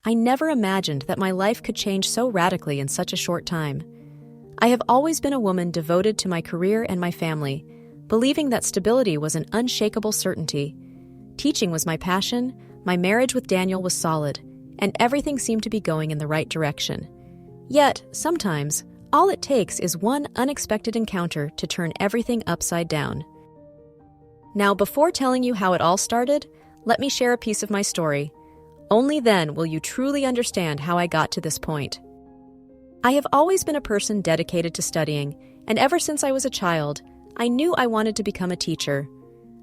I never imagined that my life could change so radically in such a short time. I have always been a woman devoted to my career and my family, believing that stability was an unshakable certainty. Teaching was my passion, my marriage with Daniel was solid, and everything seemed to be going in the right direction. Yet, sometimes, all it takes is one unexpected encounter to turn everything upside down. Now, before telling you how it all started, let me share a piece of my story. Only then will you truly understand how I got to this point. I have always been a person dedicated to studying, and ever since I was a child, I knew I wanted to become a teacher.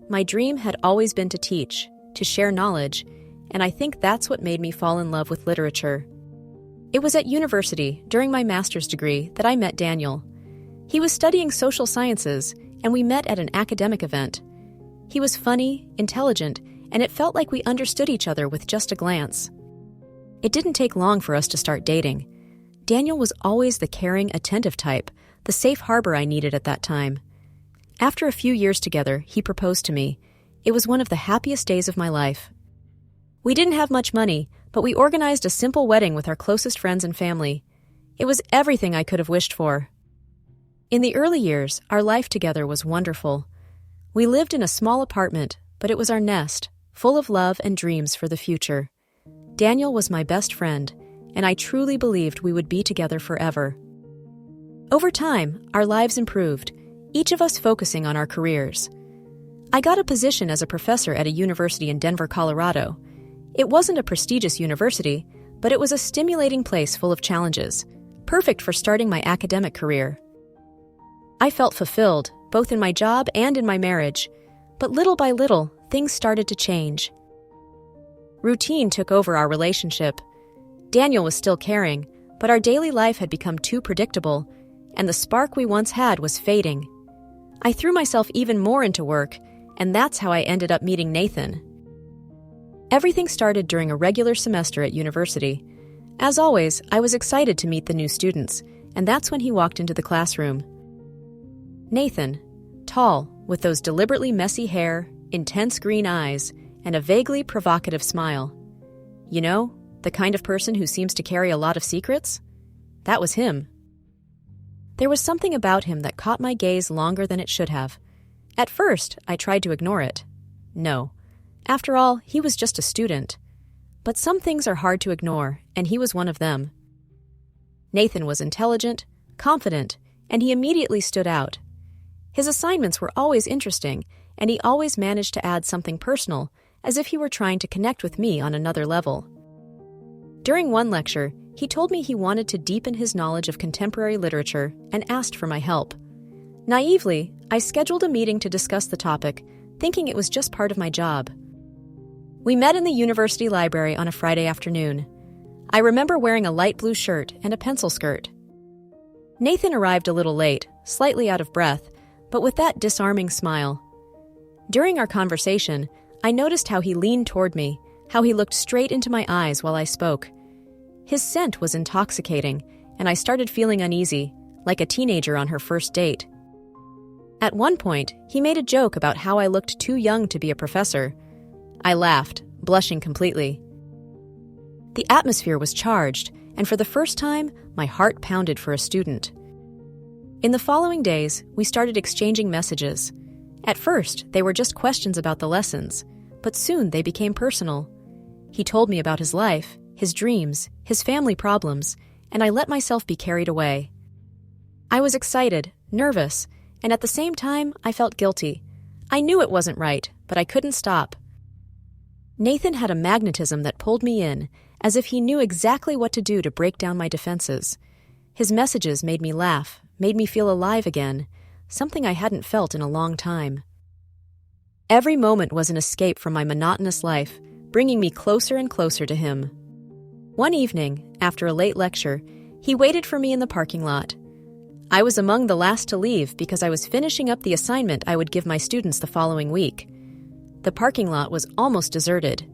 My dream had always been to teach, to share knowledge, and I think that's what made me fall in love with literature. It was at university, during my master's degree, that I met Daniel. He was studying social sciences, and we met at an academic event. He was funny, intelligent, and it felt like we understood each other with just a glance. It didn't take long for us to start dating. Daniel was always the caring, attentive type, the safe harbor I needed at that time. After a few years together, he proposed to me. It was one of the happiest days of my life. We didn't have much money, but we organized a simple wedding with our closest friends and family. It was everything I could have wished for. In the early years, our life together was wonderful. We lived in a small apartment, but it was our nest, full of love and dreams for the future. Daniel was my best friend, and I truly believed we would be together forever. Over time, our lives improved, each of us focusing on our careers. I got a position as a professor at a university in Denver, Colorado. It wasn't a prestigious university, but it was a stimulating place full of challenges, perfect for starting my academic career. I felt fulfilled, both in my job and in my marriage, but little by little, things started to change. Routine took over our relationship. Daniel was still caring, but our daily life had become too predictable, and the spark we once had was fading. I threw myself even more into work, and that's how I ended up meeting Nathan. Everything started during a regular semester at university. As always, I was excited to meet the new students, and that's when he walked into the classroom. Nathan, tall, with those deliberately messy hair, intense green eyes, and a vaguely provocative smile. You know, the kind of person who seems to carry a lot of secrets? That was him. There was something about him that caught my gaze longer than it should have. At first, I tried to ignore it. No. After all, he was just a student. But some things are hard to ignore, and he was one of them. Nathan was intelligent, confident, and he immediately stood out. His assignments were always interesting, and he always managed to add something personal, as if he were trying to connect with me on another level. During one lecture, he told me he wanted to deepen his knowledge of contemporary literature and asked for my help. Naively, I scheduled a meeting to discuss the topic, thinking it was just part of my job. We met in the university library on a Friday afternoon. I remember wearing a light blue shirt and a pencil skirt. Nathan arrived a little late, slightly out of breath, but with that disarming smile. During our conversation, I noticed how he leaned toward me, how he looked straight into my eyes while I spoke. His scent was intoxicating, and I started feeling uneasy, like a teenager on her first date. At one point, he made a joke about how I looked too young to be a professor. I laughed, blushing completely. The atmosphere was charged, and for the first time, my heart pounded for a student. In the following days, we started exchanging messages. At first, they were just questions about the lessons, but soon they became personal. He told me about his life, his dreams, his family problems, and I let myself be carried away. I was excited, nervous, and at the same time, I felt guilty. I knew it wasn't right, but I couldn't stop. Nathan had a magnetism that pulled me in, as if he knew exactly what to do to break down my defenses. His messages made me laugh, made me feel alive again, something I hadn't felt in a long time. Every moment was an escape from my monotonous life, bringing me closer and closer to him. One evening, after a late lecture, he waited for me in the parking lot. I was among the last to leave because I was finishing up the assignment I would give my students the following week. The parking lot was almost deserted.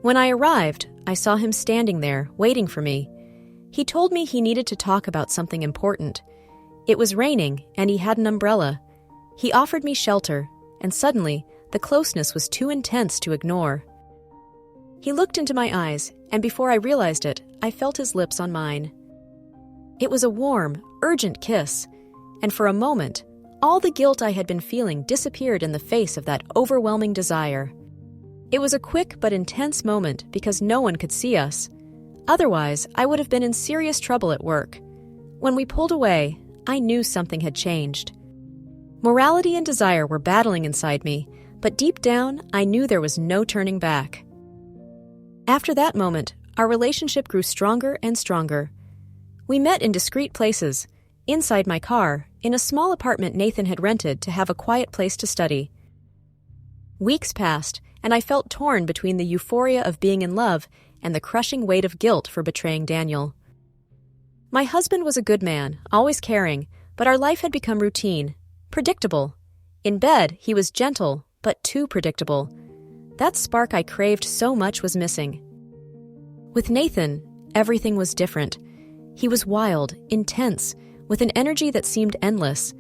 When I arrived, I saw him standing there, waiting for me. He told me he needed to talk about something important. It was raining, and he had an umbrella. He offered me shelter, and suddenly, the closeness was too intense to ignore. He looked into my eyes, and before I realized it, I felt his lips on mine. It was a warm, urgent kiss, and for a moment, all the guilt I had been feeling disappeared in the face of that overwhelming desire. It was a quick but intense moment because no one could see us. Otherwise, I would have been in serious trouble at work. When we pulled away, I knew something had changed. Morality and desire were battling inside me, but deep down, I knew there was no turning back. After that moment, our relationship grew stronger and stronger. We met in discreet places, inside my car, in a small apartment Nathan had rented to have a quiet place to study. Weeks passed, and I felt torn between the euphoria of being in love and the crushing weight of guilt for betraying Daniel. My husband was a good man, always caring, but our life had become routine, predictable. In bed, he was gentle, but too predictable. That spark I craved so much was missing. With Nathan, everything was different. He was wild, intense, with an energy that seemed endless.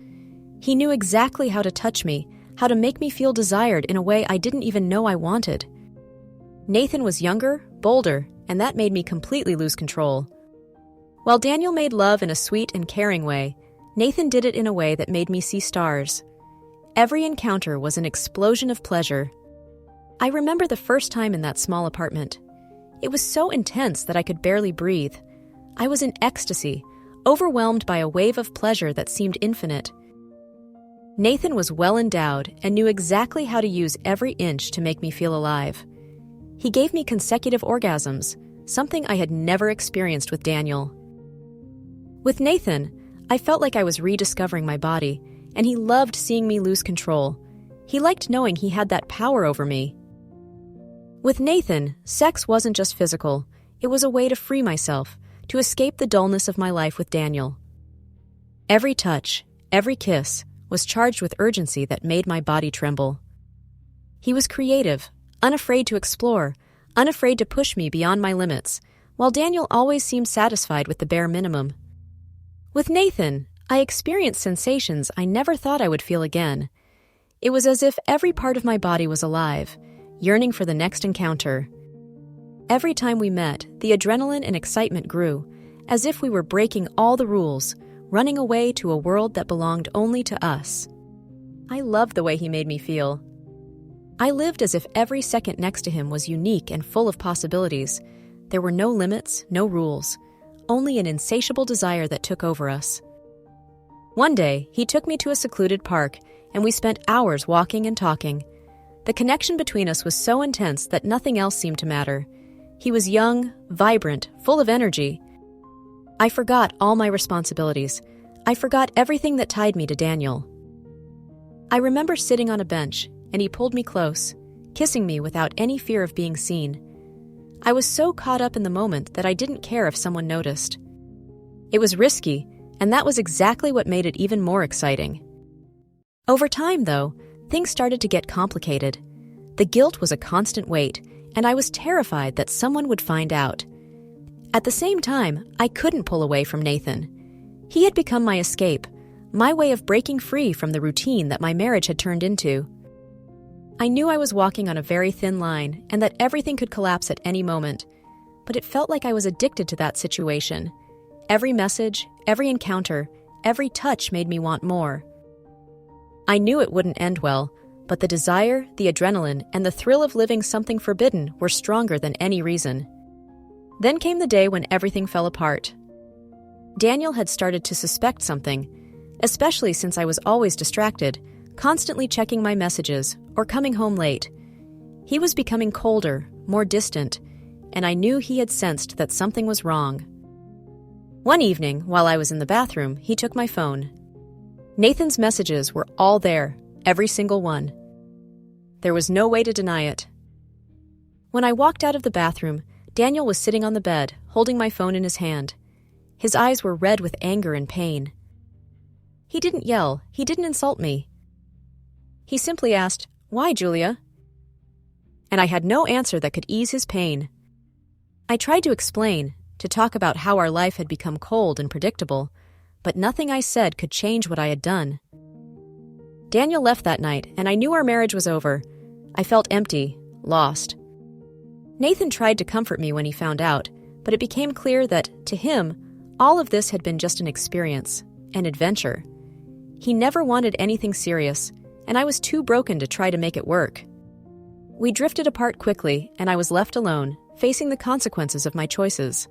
He knew exactly how to touch me, how to make me feel desired in a way I didn't even know I wanted. Nathan was younger, bolder, and that made me completely lose control. While Daniel made love in a sweet and caring way, Nathan did it in a way that made me see stars. Every encounter was an explosion of pleasure. I remember the first time in that small apartment. It was so intense that I could barely breathe. I was in ecstasy, overwhelmed by a wave of pleasure that seemed infinite. Nathan was well endowed and knew exactly how to use every inch to make me feel alive. He gave me consecutive orgasms, something I had never experienced with Daniel. With Nathan, I felt like I was rediscovering my body, and he loved seeing me lose control. He liked knowing he had that power over me. With Nathan, sex wasn't just physical. It was a way to free myself, to escape the dullness of my life with Daniel. Every touch, every kiss, was charged with urgency that made my body tremble. He was creative, unafraid to explore, unafraid to push me beyond my limits, while Daniel always seemed satisfied with the bare minimum. With Nathan, I experienced sensations I never thought I would feel again. It was as if every part of my body was alive, yearning for the next encounter. Every time we met, the adrenaline and excitement grew, as if we were breaking all the rules, running away to a world that belonged only to us. I loved the way he made me feel. I lived as if every second next to him was unique and full of possibilities. There were no limits, no rules, only an insatiable desire that took over us. One day, he took me to a secluded park, and we spent hours walking and talking. The connection between us was so intense that nothing else seemed to matter. He was young, vibrant, full of energy. I forgot all my responsibilities. I forgot everything that tied me to Daniel. I remember sitting on a bench, and he pulled me close, kissing me without any fear of being seen. I was so caught up in the moment that I didn't care if someone noticed. It was risky, and that was exactly what made it even more exciting. Over time, though, things started to get complicated. The guilt was a constant weight, and I was terrified that someone would find out. At the same time, I couldn't pull away from Nathan. He had become my escape, my way of breaking free from the routine that my marriage had turned into. I knew I was walking on a very thin line and that everything could collapse at any moment, but it felt like I was addicted to that situation. Every message, every encounter, every touch made me want more. I knew it wouldn't end well, but the desire, the adrenaline, and the thrill of living something forbidden were stronger than any reason. Then came the day when everything fell apart. Daniel had started to suspect something, especially since I was always distracted, constantly checking my messages or coming home late. He was becoming colder, more distant, and I knew he had sensed that something was wrong. One evening, while I was in the bathroom, he took my phone. Nathan's messages were all there, every single one. There was no way to deny it. When I walked out of the bathroom, Daniel was sitting on the bed, holding my phone in his hand. His eyes were red with anger and pain. He didn't yell, he didn't insult me. He simply asked, "Why, Julia?" And I had no answer that could ease his pain. I tried to explain, to talk about how our life had become cold and predictable, but nothing I said could change what I had done. Daniel left that night, and I knew our marriage was over. I felt empty, lost. Nathan tried to comfort me when he found out, but it became clear that, to him, all of this had been just an experience, an adventure. He never wanted anything serious, and I was too broken to try to make it work. We drifted apart quickly, and I was left alone, facing the consequences of my choices.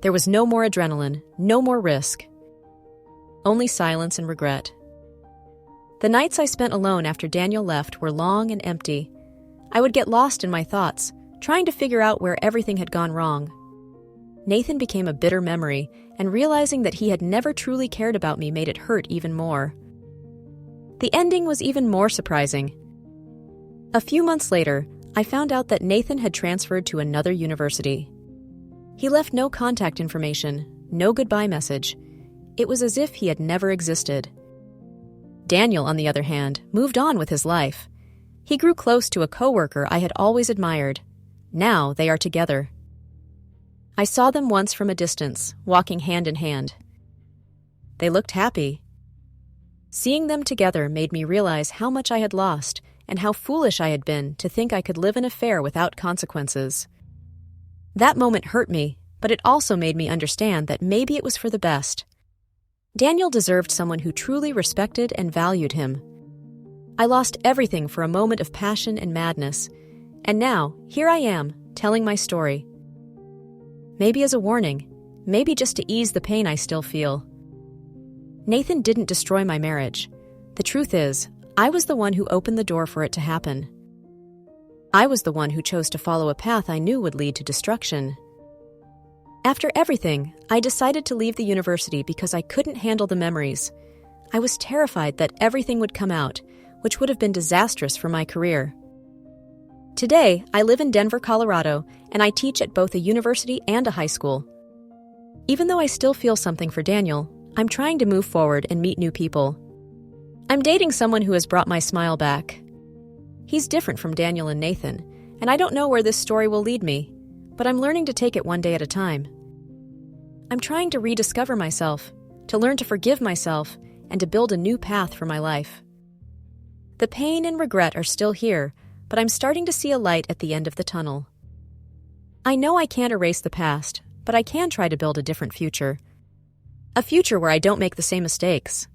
There was no more adrenaline, no more risk. Only silence and regret. The nights I spent alone after Daniel left were long and empty. I would get lost in my thoughts, trying to figure out where everything had gone wrong. Nathan became a bitter memory, and realizing that he had never truly cared about me made it hurt even more. The ending was even more surprising. A few months later, I found out that Nathan had transferred to another university. He left no contact information, no goodbye message. It was as if he had never existed. Daniel, on the other hand, moved on with his life. He grew close to a coworker I had always admired. Now they are together. I saw them once from a distance, walking hand in hand. They looked happy. Seeing them together made me realize how much I had lost and how foolish I had been to think I could live an affair without consequences. That moment hurt me, but it also made me understand that maybe it was for the best. Daniel deserved someone who truly respected and valued him. I lost everything for a moment of passion and madness, and now, here I am, telling my story. Maybe as a warning, maybe just to ease the pain I still feel. Nathan didn't destroy my marriage. The truth is, I was the one who opened the door for it to happen. I was the one who chose to follow a path I knew would lead to destruction. After everything, I decided to leave the university because I couldn't handle the memories. I was terrified that everything would come out, which would have been disastrous for my career. Today, I live in Denver, Colorado, and I teach at both a university and a high school. Even though I still feel something for Daniel, I'm trying to move forward and meet new people. I'm dating someone who has brought my smile back. He's different from Daniel and Nathan, and I don't know where this story will lead me, but I'm learning to take it one day at a time. I'm trying to rediscover myself, to learn to forgive myself, and to build a new path for my life. The pain and regret are still here, but I'm starting to see a light at the end of the tunnel. I know I can't erase the past, but I can try to build a different future. A future where I don't make the same mistakes.